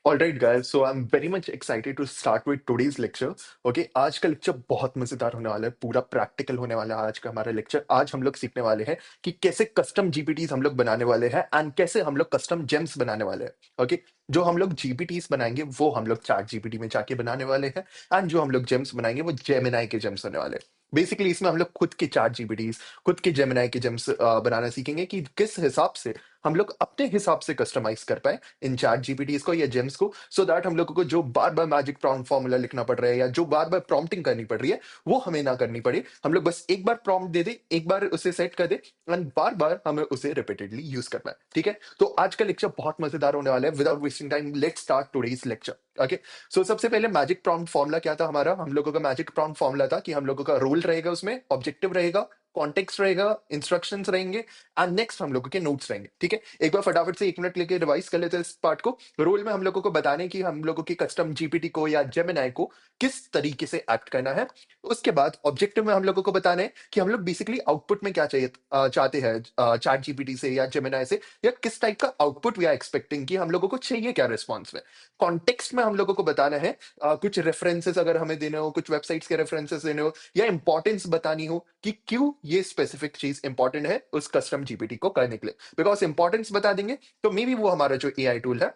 Alright guys, so I'm very much excited to start with today's lecture. Okay, आज का lecture बहुत मजेदार होने वाला है, पूरा प्रैक्टिकल होने वाला है आज का हमारा लेक्चर। आज हम लोग सीखने वाले हैं कि कैसे कस्टम जीपीटीज हम लोग बनाने वाले हैं एंड कैसे हम लोग कस्टम जेम्स बनाने वाले हैं। ओके, जो हम लोग जीपीटीज बनाएंगे वो हम लोग चैट जीपीटी में जाके बनाने वाले हैं एंड जो हम लोग जेम्स बनाएंगे वो जेमिनाई के जेम्स होने वाले हैं। बेसिकली इसमें हम लोग खुद के चैट जीपीटीज, खुद के जेमिनाई के जेम्स बनाना सीखेंगे कि किस हिसाब से हम लोग अपने हिसाब से कस्टमाइज कर पाए इन चैट जीपीटीज को या जेम्स को, सो दैट हम लोगों को जो बार बार मैजिक प्रॉम्प्ट फॉर्मूला लिखना पड़ रहा है या जो बार बार प्रॉम्प्टिंग करनी पड़ रही है वो हमें ना करनी पड़े। हम लोग बस एक बार प्रॉम्प्ट दे दे, एक बार उसे सेट कर दे एंड बार बार हमें उसे रिपीटेडली यूज करना है। ठीक है, तो आज का लेक्चर बहुत मजेदार होने वाला है। Without wasting time let's start today's lecture. Okay, so सबसे पहले मैजिक प्रॉम्प्ट फॉर्मूला क्या था हमारा। हम लोगों का मैजिक प्रॉम्प्ट फॉर्मूला था कि हम लोगों का रोल रहेगा, उसमें ऑब्जेक्टिव रहेगा, कॉन्टेक्स्ट रहेगा, इंस्ट्रक्शंस रहेंगे एंड नेक्स्ट हम लोगों के नोट्स रहेंगे। ठीक है, एक बार फटाफट से 1 मिनट लेके रिवाइज कर लेते हैं इस पार्ट को। रोल में हम लोगों को बताने की हम लोगों की कस्टम जीपीटी को या जेमिनाई को किस तरीके से एक्ट करना है। उसके बाद ऑब्जेक्टिव में हम लोगों को बताना है कि हम लोग बेसिकली आउटपुट में क्या चाहिए, चाहते हैं चैट जीपीटी से या जेमिनाई से, या किस टाइप का आउटपुट वी आर एक्सपेक्टिंग कि हम लोगों को चाहिए क्या रिस्पॉन्स में। कॉन्टेक्स्ट में हम लोगों को बताना है कुछ रेफरेंसेस अगर हमें देने हो, कुछ वेबसाइट्स के रेफरेंसेस देने हो या इंपॉर्टेंस बतानी हो कि क्यों ये स्पेसिफिक चीज इंपॉर्टेंट है उस कस्टम जीपीटी को करने के लिए। बिकॉज इंपॉर्टेंस बता देंगे तो मे बी वो हमारा जो एआई टूल है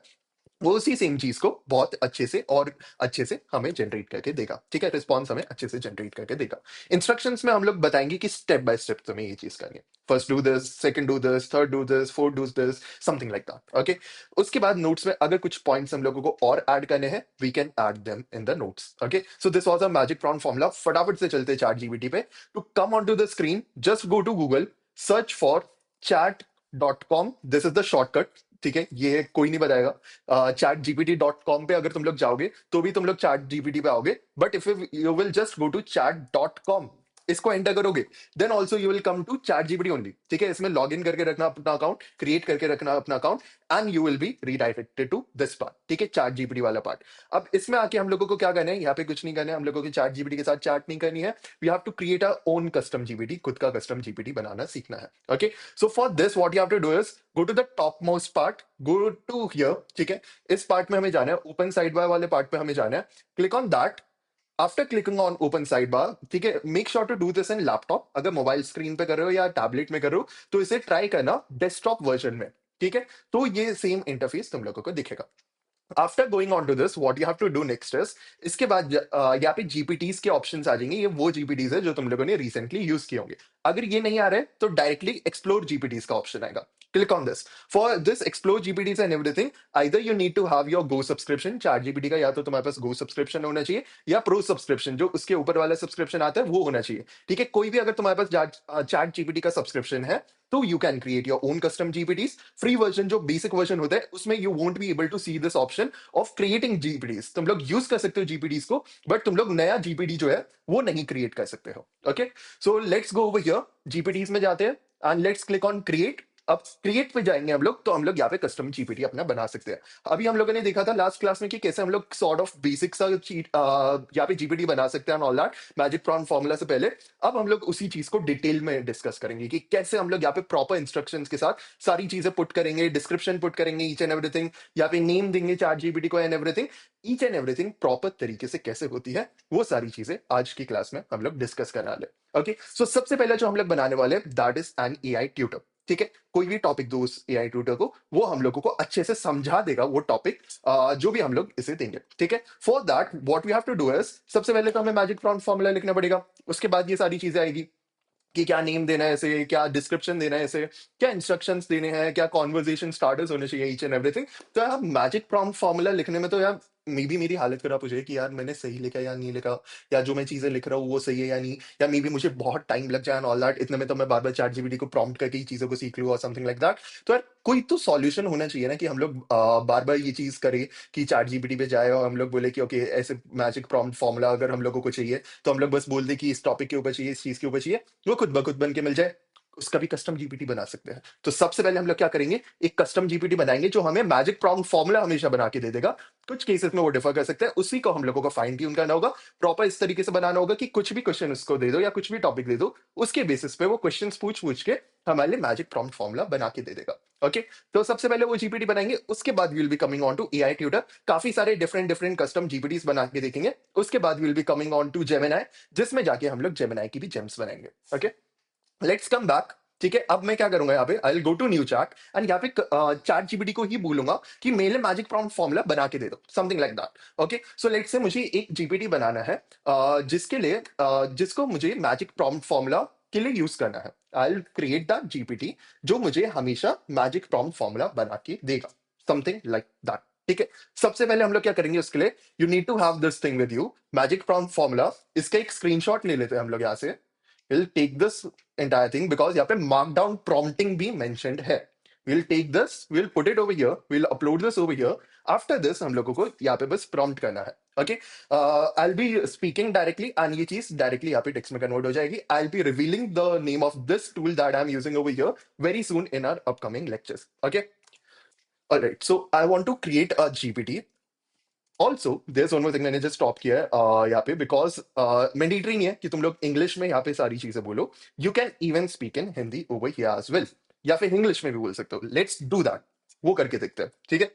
वो उसी सेम चीज को बहुत अच्छे से और अच्छे से हमें जनरेट करके देगा। ठीक है, रिस्पॉन्स हमें अच्छे से जनरेट करके देगा। इंस्ट्रक्शंस में हम लोग बताएंगे कि स्टेप बाय स्टेप तुम्हें ये चीज करनी है। First do this, second do this, third do this, fourth do this, something like that. Okay, उसके बाद नोट्स में अगर कुछ पॉइंट्स हम लोगों को और ऐड करने हैं we can add them in the notes. Okay, so this was a magic prompt formula. फटाफट से चलते चैट जीपीटी पे। To come on to the screen just go to Google, search for chat.com। This is the shortcut. ठीक है, ये कोई नहीं बताएगा। chatgpt.com पे अगर तुम लोग जाओगे तो भी तुम लोग चैट जीपीटी पे आओगे, but if you will just go to chat.com, इसको एंटर करोगे then also you will come to chat GPT only. ठीक है, इसमें लॉग इन करके रखना अपना अकाउंट, क्रिएट करके रखना अपना account and you will be redirected to this part. ठीक है, चैट जीपीटी वाला पार्ट। अब इसमें आके हम लोगों को क्या करना है, यहाँ पे कुछ नहीं करना है, हम लोगों की चैट जीपीटी के साथ चैट नहीं करनी है। We have to create a own custom GPT, खुद का कस्टम जीपीटी बनाना सीखना है। Okay, so for this what you have to do is go to the top most part, go to here. ठीक है, इस पार्ट में हमें जाना है, ओपन साइड बार वाले पार्ट पे हमें जाना है। Click on that. After clicking on open side bar, ठीक है, make sure to do this in laptop. अगर मोबाइल स्क्रीन पे कर रहे हो या टैबलेट में कर रहे हो तो इसे ट्राई करना डेस्कटॉप वर्जन में। ठीक है, तो ये सेम इंटरफेस तुम लोगों को दिखेगा। After going on to this what you have to do next is, इसके बाद यहाँ पे जीपीटीज के ऑप्शंस आ जाएंगे। ये वो जीपीटीज है जो तुम लोगों ने रिसेंटली यूज किए होंगे। अगर ये नहीं आ रहे तो डायरेक्टली एक्सप्लोर जीपीटीज का ऑप्शन आएगा। Click on this. For this explore GPTs and everything, either you need to have your go subscription chat GPT का, या तो तुम्हारे पास गो सब्सक्रिप्शन होना चाहिए या प्रो सब्सक्रिप्शन जो उसके ऊपर वाला सब्सक्रिप्शन आता है वो होना चाहिए। ठीक है, कोई भी अगर तुम्हारे पास चैट जीपीटी का सब्सक्रिप्शन है तो you can create your own custom GPTs. Free version जो बेसिक वर्जन होता है उसमें you won't be able to see this option of creating GPTs. तुम लोग यूज कर सकते हो जीपीडीज को, बट तुम लोग नया जीपीडी जो है वो नहीं क्रिएट कर सकते हो। Okay, so let's go over here, GPTs में जाते हैं and let's click on create. अब क्रिएट पे जाएंगे हम लोग तो हम लोग यहाँ पे कस्टम जीपीटी अपना बना सकते हैं। अभी हम लोगों ने देखा था लास्ट क्लास में कि कैसे हम लोग सॉर्ट ऑफ बेसिक सा यहाँ पे जीपीटी बना सकते हैं all that magic prompt formula से पहले। अब हम लोग उसी चीज को डिटेल में डिस्कस करेंगे कि कैसे हम लोग यहाँ पे प्रॉपर इंस्ट्रक्शंस के साथ सारी चीजें पुट करेंगे, डिस्क्रिप्शन पुट करेंगे, ईच एंड एवरीथिंग, यहाँ पे नेम देंगे चैट जीपीटी को and everything. Each and everything proper तरीके से कैसे होती है वो सारी चीजें आज की क्लास में हम लोग डिस्कस करने वाले। ओके, सो सबसे पहले जो हम लोग बनाने वाले that is an AI tutor. ठीक है, कोई भी टॉपिक दो उस एआई ट्यूटर को, वो हम लोगों को अच्छे से समझा देगा वो टॉपिक जो भी हम लोग इसे देंगे। ठीक है, for that what we have to do is, सबसे पहले तो हमें मैजिक प्रॉम्प्ट फॉर्मूला लिखना पड़ेगा। उसके बाद ये सारी चीजें आएगी कि क्या नेम देना है इसे, क्या डिस्क्रिप्शन देना है इसे, क्या इंस्ट्रक्शंस देने हैं, क्या कॉन्वर्जेशन स्टार्टर्स होने चाहिए, ईच एंड एवरीथिंग। तो यार मैजिक प्रॉम्प्ट फॉर्मूला लिखने में तो यार मे बी मेरी हालत खराब हो जाए कि यार मैंने सही लिखा या नहीं लिखा, या जो मैं चीजें लिख रहा हूँ वो सही है या नहीं, या मे बी मुझे बहुत टाइम लग जाए ऑल दैट। इतने में तो मैं बार बार चैट जीपीटी को प्रॉम्प्ट करके ही चीजों को सीख लूँ और समथिंग लाइक दैट। तो यार कोई तो सॉल्यूशन होना चाहिए ना कि हम लोग बार बार ये चीज करें कि चैट जीपीटी पे जाए और हम लोग बोले कि ओके ऐसे मैजिक प्रॉम्प्ट फॉर्मूला अगर हम लोगों को चाहिए तो हम लोग बस बोल दे कि इस टॉपिक के ऊपर चाहिए, इस चीज के ऊपर चाहिए, वो खुद ब खुद बन के मिल जाए। उसका भी कस्टम जीपीटी बना सकते हैं। तो सबसे पहले हम लोग क्या करेंगे, एक कस्टम जीपीटी बनाएंगे जो हमें मैजिक प्रॉम्प्ट फॉर्मूला हमेशा बना के दे देगा। कुछ केसेस में वो डिफर कर सकते हैं, उसी को हम लोगों को फाइन ट्यून करना होगा, प्रॉपर इस तरीके से बनाना होगा कि कुछ भी क्वेश्चन उसको दे दो या कुछ भी टॉपिक दे दो, उसके बेसिस पे वो क्वेश्चन पूछ पूछ के हमारे लिए मैजिक प्रॉम्प्ट फॉर्मूला बना के दे देगा। ओके, तो सबसे पहले वो जीपीटी बनाएंगे, उसके बाद will be coming on to AI tutor, काफी सारे डिफरेंट डिफरेंट कस्टम जीपीटीज बना के देखेंगे। उसके बाद will be coming on to Gemini, जिसमें जाके हम लोग जेमिनाई की भी जेम्स बनाएंगे। Okay, let's come back. ठीक है, अब मैं क्या करूंगा यहाँ पे, I will go to new chat एंड यहाँ पे चैट जीपीटी को ही बोलूंगा कि मेरे मैजिक प्रॉम्प्ट फॉर्मूला बना के दे दो, something like that. Okay, so let's say मुझे एक जीपीटी बनाना है जिसके लिए जिसको मुझे मैजिक प्रॉम्प्ट फॉर्मूला के लिए यूज करना है। I will create that GPT जो मुझे हमेशा मैजिक प्रॉम्प्ट फॉर्मूला बना के देगा, समथिंग लाइक दैट। ठीक है, सबसे पहले हम लोग क्या करेंगे उसके लिए, you need to have this thing with you, magic prompt formula. इसका एक स्क्रीनशॉट ले लेते हैं हम लोग यहाँ से। We'll take this entire thing because यहाँ पे markdown prompting भी mentioned है। We'll take this, we'll put it over here, we'll upload this over here. After this हम लोगों को यहाँ पे बस prompt करना है। Okay, I'll be speaking directly and ये चीज directly यहाँ पे text में convert हो जाएगी। I'll be revealing the name of this tool that I'm using over here very soon in our upcoming lectures. Okay, alright. So I want to create a GPT. Also there one more thing, मैंने just stop किया है यहाँ पे because mandatory नहीं है कि तुम लोग इंग्लिश में यहाँ पे सारी चीजें बोलो। You can even speak in Hindi over here as well, या फिर इंग्लिश में भी बोल सकते हो। लेट्स डू दैट, वो करके देखते हैं। ठीक है,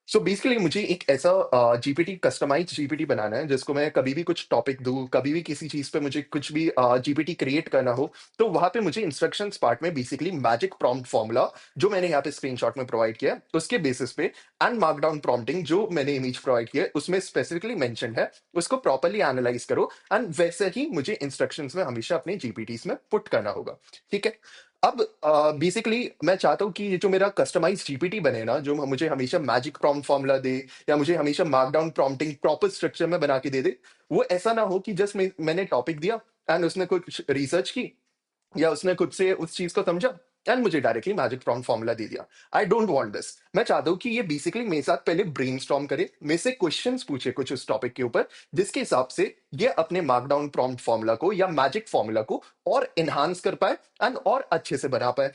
सो बेसिकली मुझे एक ऐसा जीपीटी, कस्टमाइज जीपीटी बनाना है जिसको मैं कभी भी कुछ टॉपिक दूं, कभी भी किसी चीज पे मुझे कुछ भी जीपीटी क्रिएट करना हो, तो वहां पे मुझे इंस्ट्रक्शंस पार्ट में बेसिकली मैजिक प्रॉम्प्ट फॉर्मूला जो मैंने यहाँ पे स्क्रीनशॉट में प्रोवाइड किया है उसके बेसिस पे, एंड मार्कडाउन प्रॉम्प्टिंग जो मैंने इमेज प्रोवाइड किया है उसमें स्पेसिफिकली मेंशन है, उसको प्रॉपरली एनालाइज करो एंड वैसे ही मुझे इंस्ट्रक्शंस में हमेशा अपने जीपीटीज में पुट करना होगा। ठीक है, अब बेसिकली मैं चाहता हूँ कि ये जो मेरा कस्टमाइज जीपीटी बने ना, जो मुझे हमेशा मैजिक प्रॉम्प्ट फॉर्मूला दे या मुझे हमेशा मार्कडाउन प्रॉम्प्टिंग प्रॉपर स्ट्रक्चर में बना के दे दे, वो ऐसा ना हो कि जस्ट मैंने टॉपिक दिया एंड उसने कुछ रिसर्च की या उसने खुद से उस चीज को समझा एंड मुझे डायरेक्टली मैजिक प्रॉम्प्ट फॉर्मूला दे दिया। आई डोंट वांट दिस। मैं चाहता हूँ कि ये बेसिकली मेरे साथ पहले ब्रेनस्टॉर्म करे, मेरे से क्वेश्चंस पूछे कुछ उस टॉपिक के ऊपर, जिसके हिसाब से ये अपने मार्कडाउन प्रॉम्प्ट फॉर्मूला को या मैजिक फॉर्मूला को और इनहांस कर पाए एंड और अच्छे से बना पाए।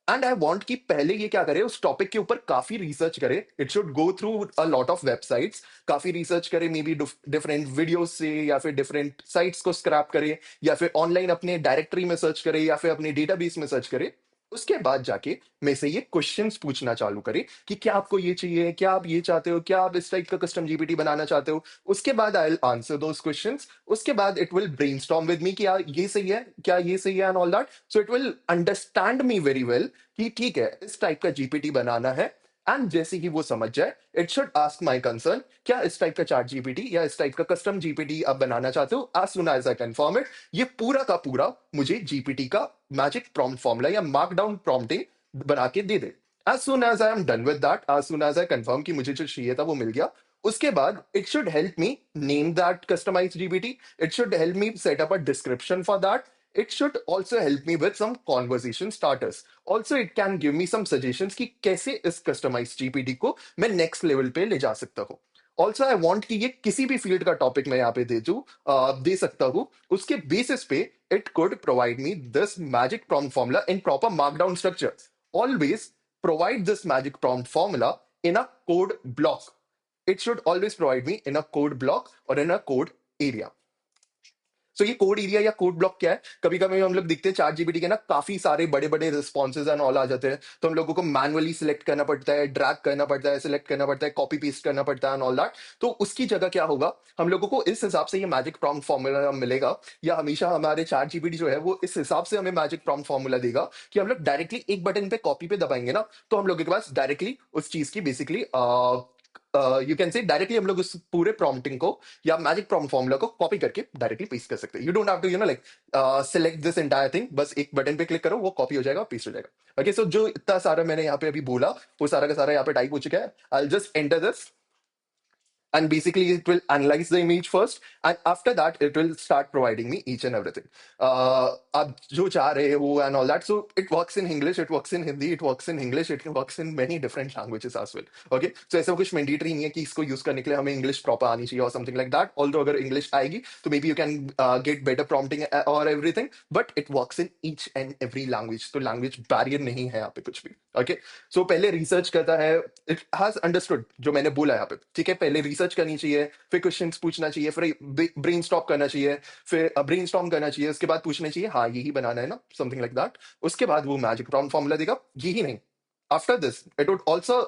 एंड आई वॉन्ट कि पहले ये क्या करे, उस टॉपिक के ऊपर काफी रिसर्च करे। It should go through a lot of websites, काफी रिसर्च करे, मे बी डिफरेंट वीडियोस से या फिर डिफरेंट साइट्स को स्क्रैप करे या फिर ऑनलाइन अपने डायरेक्टरी में सर्च करे या फिर अपने डेटाबेस में सर्च करे। उसके बाद जाके मैं से ये क्वेश्चंस पूछना चालू करे कि क्या आपको ये चाहिए, क्या आप ये चाहते हो, क्या आप इस टाइप का कस्टम जीपीटी बनाना चाहते हो। उसके बाद I will answer those questions. उसके बाद it will brainstorm with me कि यार ये सही है, क्या ये सही है and all that. So it will understand me very well कि ठीक है इस टाइप का जीपीटी बनाना है। एंड जैसे ही वो समझ जाए, it should ask my concern, क्या इस टाइप का चार्ट जीपीटी या इस टाइप का कस्टम जीपीटी आप बनाना चाहते हो। As soon as I confirm it, ये पूरा का पूरा मुझे जीपीटी का मैजिक प्रॉम्प्ट फॉर्मूला या मार्कडाउन प्रॉम्प्टिंग बना के दे दे। As soon as I am done with that, as soon as I confirm कि मुझे जो चाहिए था वो मिल गया, उसके बाद it should help me name that customize GPT, it should help me set up a description for that, it should also help me with some conversation starters. Also it can give me some suggestions कि कैसे इस customized GPT को मैं next level पे ले जा सकता हूँ। ऑल्सो आई वॉन्ट कि ये किसी भी फील्ड का टॉपिक मैं यहाँ पे दे सकता हूँ, उसके बेसिस पे it could provide me this magic prompt formula in proper markdown structure. Always provide this magic prompt formula in a code block. It should always provide me in a code block और इन a code area. सो ये code area या code block क्या है, कभी कभी हम लोग देखते हैं चार जीबीटी के ना काफी सारे बड़े बड़े रिस्पॉन्सेज एंड ऑल आ जाते हैं, तो हम लोगों को मैनुअली सिलेक्ट करना पड़ता है, ड्रैग करना पड़ता है, सिलेक्ट करना पड़ता है, कॉपी पेस्ट करना पड़ता है एंड ऑल दैट। तो उसकी जगह क्या होगा, हम लोगों को इस हिसाब से ये मैजिक प्रॉम्प्ट फॉर्मूला मिलेगा, या हमेशा हमारे चार जीबीटी जो है वो इस हिसाब से हमें मैजिक प्रॉम्प्ट फॉर्मूला देगा कि हम लोग डायरेक्टली एक बटन पे कॉपी पे दबाएंगे ना, तो हम लोगों के पास डायरेक्टली उस चीज की basically you can say directly हम लोग उस पूरे प्रॉम्प्टिंग को या मैजिक प्रॉम्प्ट फॉर्मूला को कॉपी करके डायरेक्टली पेस्ट कर सकते हैं। You don't have to like select this entire thing, बस एक बटन पे क्लिक करो, वो कॉपी हो जाएगा, पेस्ट हो जाएगा। ओके, सो जो इतना सारा मैंने यहाँ पे अभी बोला वो सारा का सारा यहाँ पे टाइप हो चुका है। I just enter this and basically it will analyze the image first and after that it will start providing me each and everything ab jo cha rahe hai wo and all that. So it works in English, it works in Hindi, it works in English, it works in many different languages as well. Okay, so ऐसा कुछ mandatory नहीं है कि इसको use करने के लिए हमें इंग्लिश प्रॉपर आनी चाहिए और समथिंग लाइक दैट। ऑल्दो अगर इंग्लिश आएगी तो may be you can get better prompting और everything, but it works in each and every language, तो लैंग्वेज बैरियर नहीं है यहाँ पे कुछ भी। ओके। सो पहले रिसर्च करता है, इट हैज अंडरस्टूड जो मैंने बोला यहाँ पे, ठीक है। पहले रिसर्च करनी चाहिए, फिर क्वेश्चंस पूछना चाहिए, फिर ब्रेनस्टॉर्म करना चाहिए, फिर ब्रेनस्टॉर्म करना चाहिए, उसके बाद पूछना चाहिए हाँ यही बनाना है ना, समथिंग लाइक दैट। उसके बाद वो मैजिक प्रॉम्प्ट फॉर्मूला देगा, यही नहीं। After this it would also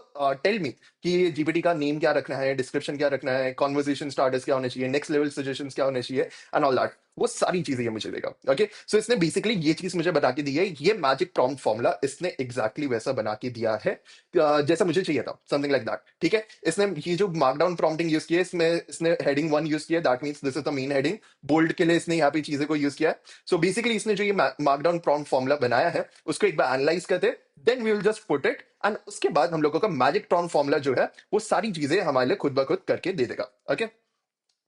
tell me कि जीपीटी का नेम क्या रखना है, डिस्क्रिप्शन क्या रखना है, कॉन्वर्सेशन स्टार्टर्स क्या होने चाहिए, नेक्स्ट लेवल सजेशंस क्या होने चाहिए, एंड ऑल दैट। वो सारी चीजें ये मुझे देगा। ओके, सो इसने बेसिकली ये चीज मुझे बता के दी है, ये मैजिक प्रॉम्प्ट फॉर्मूला इसने एग्जैक्टली वैसा बना के दिया है जैसा मुझे चाहिए था, समथिंग लाइक दैट, ठीक है। इसने ये जो मार्कडाउन प्रॉम्प्टिंग यूज किया है, इसमें इसने हेडिंग 1 यूज किया, that means this is the main heading. Bold के लिए इसने यहाँ पे चीजें को यूज किया है। सो बेसिकली इसने जो ये मार्कडाउन प्रॉम्प्ट फॉर्मूला बनाया है उसको एक बार एनालाइज करते, then we will just put it, and उसके बाद हम लोगों का मैजिक प्रॉम्प्ट फॉर्मूला जो है वो सारी चीजें हमारे लिए खुद ब खुद करके दे देगा। Okay,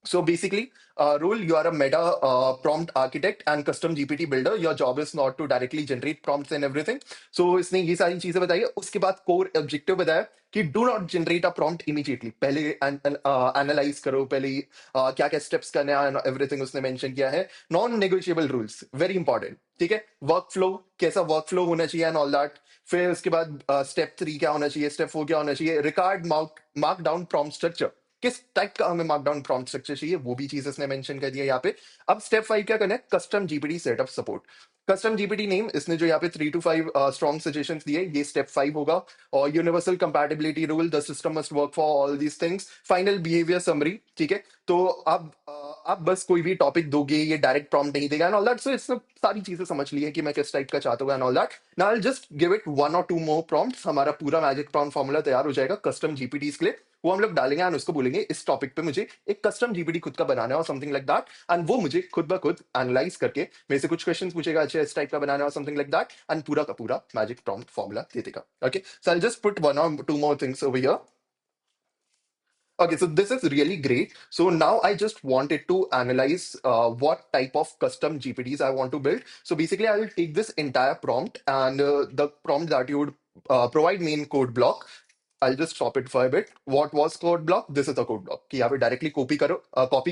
so basically, Rule, you are a meta prompt architect and custom GPT builder. Your job is not to directly generate prompts and everything. So इसने ये सारी चीजें बताई है। उसके बाद कोर ऑब्जेक्टिव बताया कि do not generate a prompt immediately, पहले एनालाइज करो, पहले क्या क्या स्टेप्स करने हैं, एवरीथिंग उसने मेंशन किया है। Non negotiable rules, very important, ठीक है। वर्क फ्लो, कैसा वर्क फ्लो होना चाहिए एंड ऑल दैट। फिर उसके बाद स्टेप 3 क्या होना चाहिए, स्टेप 4 क्या होना चाहिए, record mark down prompt structure, किस टाइप का हमें मार्कडाउन प्रॉम्प्ट स्ट्रक्चर चाहिए, वो भी चीज इसने मेंशन कर दिया यहाँ पे। अब स्टेप 5 क्या करना है, custom GPT setup support. Custom GPT name इसने जो यहाँ पे 3 to 5 स्ट्रॉन्ग सजेशंस दिए, ये स्टेप 5 होगा। और universal compatibility rule, the system must work for all these things, final behaviour summary, ठीक है। तो आप बस कोई भी टॉपिक दोगे, ये डायरेक्ट प्रॉम्प्ट नहीं देगा एंड ऑल दैट। सो इसने सारी चीजें समझ ली है कि मैं किस टाइप का चाहता हूँ and all that. Now I will just give it 1 or 2 more prompts, हमारा पूरा मैजिक प्रॉम्प्ट फॉर्मूला तैयार हो जाएगा कस्टम जीपीटीज के लिए। वो हम लोग डालेंगे एंड उसको बोलेंगे इस टॉपिक पे मुझे एक कस्टम जीपीटी खुद का बनाना है और समथिंग लाइक दैट, एंड वो मुझे खुद ब खुद एनालाइज करके मेरे से कुछ क्वेश्चन पूछेगा, अच्छा इस टाइप का बनाना है और समथिंग लाइक दैट, एंड पूरा का पूरा मैजिक प्रॉम्प्ट फॉर्मूला दे देगा। Okay, so I just put 1 or 2 more things over here. Okay, so this is really great. So now I just wanted to analyze what type of custom GPTs I want to build. So basically, I will take this entire prompt and the prompt that you would provide me in code block. I'll just stop it for a bit. What was code block? This is the code block. कि यहाँ पे directly copy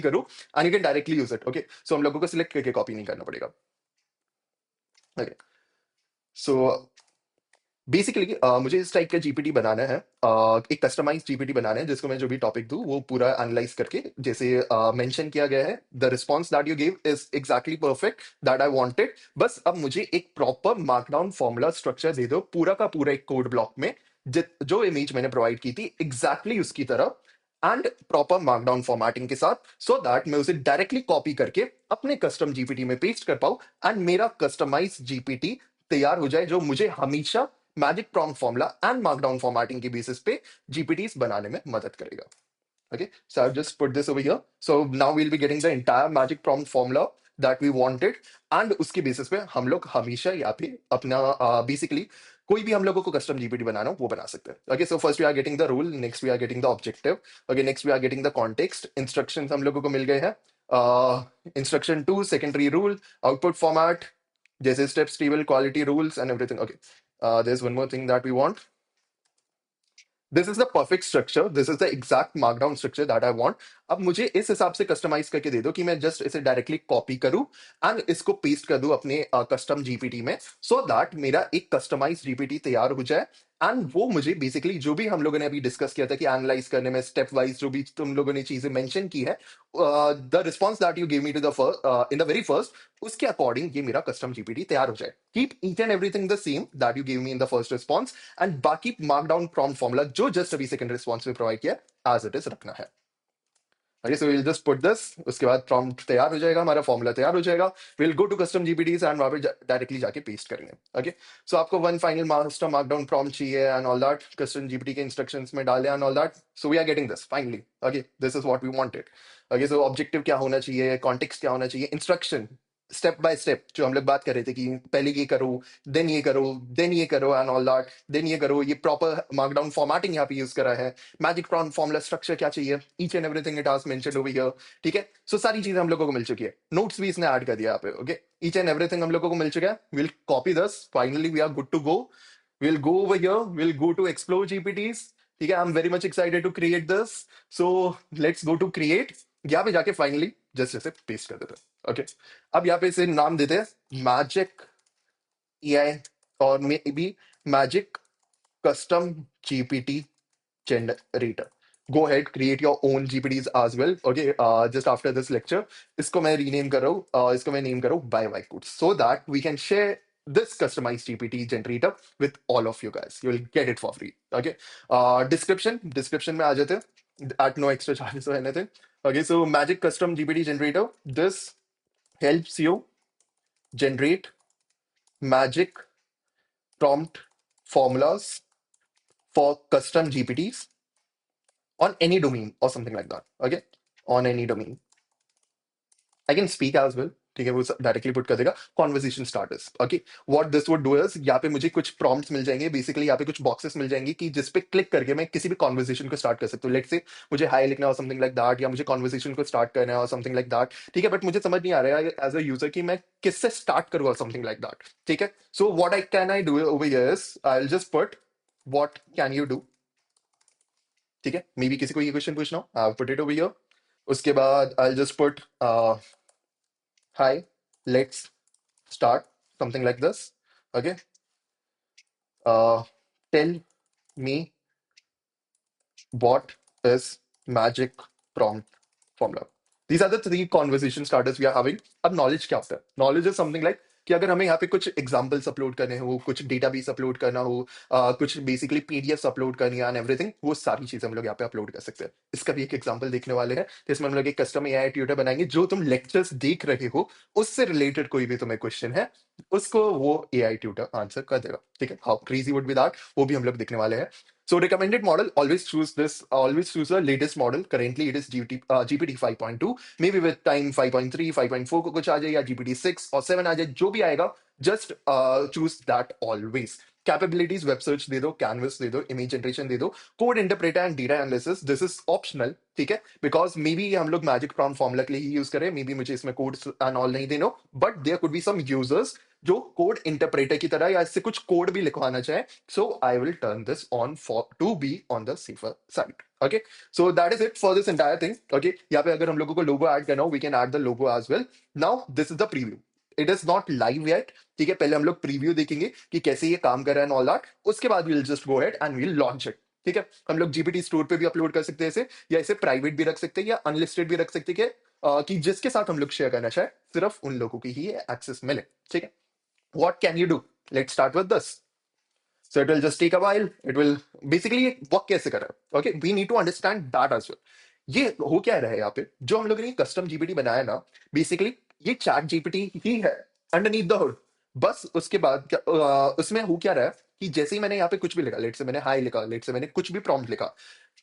करो and you can directly use it. Okay. So हम लोगों को select करके copy नहीं करना पड़ेगा. Okay. So बेसिकली मुझे इस टाइप का जीपीटी बनाना है, एक कस्टमाइज जीपीटी बनाना है जिसको मैं जो भी टॉपिक दूं वो पूरा एनालाइज करके, जैसे मेंशन किया गया है, the response that you give is exactly perfect that I wanted. बस अब मुझे एक प्रॉपर मार्कडाउन फॉर्मूला स्ट्रक्चर दे दो, पूरा का पूरा एक कोड ब्लॉक में, जो इमेज मैंने प्रोवाइड की थी एग्जैक्टली उसकी तरह, एंड प्रॉपर मार्कडाउन फॉर्मेटिंग के साथ, सो दैट मैं उसे डायरेक्टली कॉपी करके अपने कस्टम जीपीटी में पेस्ट कर पाऊं, एंड मेरा कस्टमाइज जीपीटी तैयार हो जाए, जो मुझे हमेशा magic prompt formula and markdown formatting के बेसिस पे जीपीटीज बनाने में मदद करेगा। Okay, so I've just put this over here. So now we'll be getting the entire magic prompt formula that we wanted, and उसके बेसिस पे हम लोग हमेशा यहाँ पे अपना बेसिकली कोई भी हम लोगों को कस्टम जीपीटी बनाना हो वो बना सकते हैं। Okay, so first we are getting the rule, next we are getting the objective, okay, next we are getting the context, instructions हम लोगों को मिल गए हैं। Instruction 2 secondary rule, output format, जैसे steps table, quality rules and everything. Okay, there's one more thing that we want. This is the perfect structure, this is the exact markdown structure that I want. अब मुझे इस हिसाब से customise करके दे दो कि मैं जस्ट इसे डायरेक्टली कॉपी करूं एंड इसको पेस्ट कर दूं अपने कस्टम जीपीटी में, सो दैट मेरा एक कस्टमाइज जीपीटी तैयार हो जाए। एंड वो मुझे बेसिकली जो भी हम लोगों ने अभी डिस्कस किया था कि एनालाइज करने में स्टेप वाइज जो भी तुम लोगों ने चीजें मेंशन की है, the response that you give me to the in the very first, उसके अकॉर्डिंग ये मेरा कस्टम जीपीटी तैयार हो जाए। Keep each and everything the same that you give me in the first response, and बाकी markdown prompt formula जो just अभी second response में प्रोवाइड किया एज इट इज रखना है। Okay, so will just put this, उसके बाद prompt तैयार हो जाएगा, हमारा फॉर्मूला तैयार हो जाएगा। Will go to custom GPTs and वहां पे डायरेक्टली जाके पेस्ट करेंगे। ओके, सो आपको one final master markdown prompt चाहिए and all that, custom GPT के इंस्ट्रक्शंस में डाले and all that. So we are getting this finally. Okay, this is what we wanted. Okay, so objective क्या होना चाहिए, context क्या होना चाहिए, इंस्ट्रक्शन स्टेप बाय स्टेप जो हम लोग बात कर रहे थे कि पहले ये करो, देन ये करो, देन ये करो एंड ऑल दैट, देन ये करो, ये प्रॉपर मार्कडाउन फॉर्मेटिंग यहाँ पे यूज करा है, मैजिक प्रॉम्प्ट फॉर्मूला स्ट्रक्चर क्या चाहिए, each and everything it has mentioned over here, ठीक है। सो सारी चीजें हम लोगों को मिल चुकी है, नोट्स भी इसने ऐड कर दिया यहाँ पे। ओके, ईच एंड एवरीथिंग हम लोगों को मिल चुका है। Will copy this, finally we are good to go. Will go over here, will go to explore GPTs, ठीक है। I am very much excited to create this, so let's go to create. यहाँ पे जाके finally just ऐसे paste कर देते हैं। Okay, अब यहाँ पे इसे नाम देते हैं मैजिक एआई, और may be magic custom GPT generator. Go ahead, create your own GPTs as well. Okay, just after this lecture, इसको मैं rename कर रहा हूँ, इसको मैं name कर रहा हूँ by Whiteboard, so that we can share this customized GPT generator with all of you guys. You will get it for free. Okay, description में आ जाते हैं at no extra charges or anything. Okay, so Magic Custom GPT Generator. This helps you generate magic prompt formulas for custom GPTs on any domain or something like that. Okay, on any domain. I can speak as well. ठीक है, वो directly put कर देगा conversation starters. Okay, what this would do is, यहाँ पे मुझे कुछ prompts मिल जाएंगे, बेसिकली यहाँ पे कुछ बॉक्सेस मिल जाएंगे कि जिस पे क्लिक करके मैं किसी भी कॉन्वर्सेशन को स्टार्ट कर सकता हूँ. लेट्स से मुझे हाई लिखना हो समथिंग लाइक दैट, या मुझे कॉन्वर्सेशन को स्टार्ट करना है समथिंग लाइक दैट. ठीक है, बट मुझे समझ नहीं आ रहा है एज अ यूजर कि मैं किससे स्टार्ट करूँ समथिंग लाइक दैट. ठीक है, so what I do over here is I will just put what can you do. ठीक है, मे बी किसी को ये क्वेश्चन पूछना हो, I put it over here. उसके बाद आई just put hi, let's start something like this. Okay, tell me what is magic prompt formula. These are the three conversation starters we are having. अब knowledge क्या होता है? Knowledge is something like कि अगर हमें यहाँ पे कुछ एग्जाम्पल्स अपलोड करने हो, कुछ डेटाबेस अपलोड करना हो, कुछ बेसिकली पीडीएफ अपलोड करनी है एंड एवरीथिंग, वो सारी चीजें हम लोग यहाँ पे अपलोड कर सकते हैं. इसका भी एक एग्जांपल देखने वाले हैं, तो इसमें हम लोग एक कस्टम एआई ट्यूटर बनाएंगे. जो तुम लेक्चर्स देख रहे हो उससे रिलेटेड कोई भी तुम्हें क्वेश्चन है, उसको वो एआई ट्यूटर आंसर कर देगा. ठीक है, how crazy would be that, वो भी हम लोग देखने वाले हैं. So recommended model, always choose this, always choose the latest model. Currently it is GPT 5.2, maybe with time 5.3, 5.4 को कुछ आ जाए, या GPT 6 और 7 आ जाए, जो भी आएगा, just choose that always. Capabilities, web search दे दो, canvas दे दो, image generation दे दो, code interpreter and data analysis, this is optional. ठीक है, because maybe हम लोग magic prompt formula के लिए ही यूज करें, maybe मुझे इसमें codes and all नहीं देनो, but there could be some users जो कोड इंटरप्रेटर की तरह या इससे कुछ कोड भी लिखवाना चाहे. So I will turn this on for to be on the safer side. Okay, so that is it for this entire thing. Okay, यहाँ पे अगर हम लोगों को logo add करना हो, we can add the logo as well. Now this is the preview. It is not live yet. ठीक है, पहले हम लोग प्रीव्यू देखेंगे कि कैसे ये काम कर रहा है and all that. उसके बाद we'll just go ahead and we'll launch it. ठीक है, हम लोग जीपीटी स्टोर पे भी अपलोड कर सकते हैं इसे, या इसे प्राइवेट भी रख सकते हैं, या अनलिस्टेड भी रख सकते हैं कि जिसके साथ हम लोग शेयर करना चाहे सिर्फ उन लोगों की ही एक्सेस मिले. ठीक है, what can you do? Let's start with this. So it will just take a while. It will basically work कैसे कर रहा है. Okay, we need to understand that as well. ये हो क्या रहा है यहाँ पे, जो हम लोगों ने कस्टम जीपीटी बनाया ना, बेसिकली ये चैट जीपीटी ही है अंडरनीथ द हुड. बस उसके बाद क्या उसमें हो क्या रहा है कि जैसे ही मैंने यहाँ पे कुछ भी लिखा, लेट से मैंने हाई लिखा, लेट से मैंने कुछ भी प्रॉम्प्ट लिखा,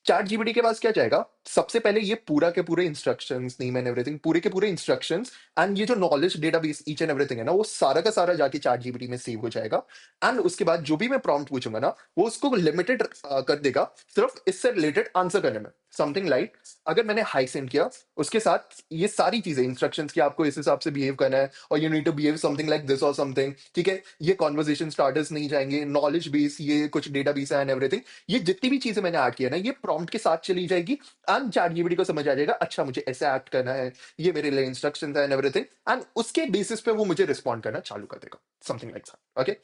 चैट जीपीटी के पास क्या जाएगा, सबसे पहले ये पूरा के पूरे इंस्ट्रक्शंस, नेम एंड एवरीथिंग, पूरे के पूरे इंस्ट्रक्शंस एंड ये जो knowledge database each and everything है ना, वो सारा का सारा जाके चैट जीपीटी में सेव हो जाएगा. एंड उसके बाद जो भी मैं प्रॉम्प्ट पूछूंगा ना, वो उसको लिमिटेड कर देगा सिर्फ इससे रिलेटेड आंसर करने में. समथिंग लाइक अगर मैंने हाई सेंड किया, उसके साथ ये सारी चीजें इंस्ट्रक्शंस की आपको इस हिसाब से बिहेव करना है, और you need to behave something like this और समथिंग. ठीक है, ये कॉन्वर्सेशन स्टार्टर्स नहीं जाएंगे, नॉलेज बेस, ये कुछ डेटाबेस एंड एवरीथिंग, ये जितनी भी चीजें मैंने ऐड किया ना, ये प्रॉम्प्ट के साथ चली जाएगी. एंड चैट जीपीटी को समझ आ जाएगा, अच्छा मुझे ऐसे एक्ट करना है, ये मेरे लिए इंस्ट्रक्शन है एंड एवरीथिंग, एंड उसके बेसिस पे वो मुझे रिस्पॉन्ड करना चालू कर देगा. Something like that. Okay,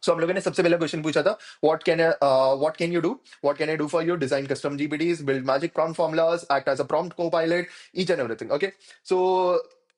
so हम लोगों ने सबसे पहला क्वेश्चन पूछा था, what can you do, what can I do for you, design custom GPTs, build magic prompt formulas, act as a prompt copilot, each and everything. Okay, so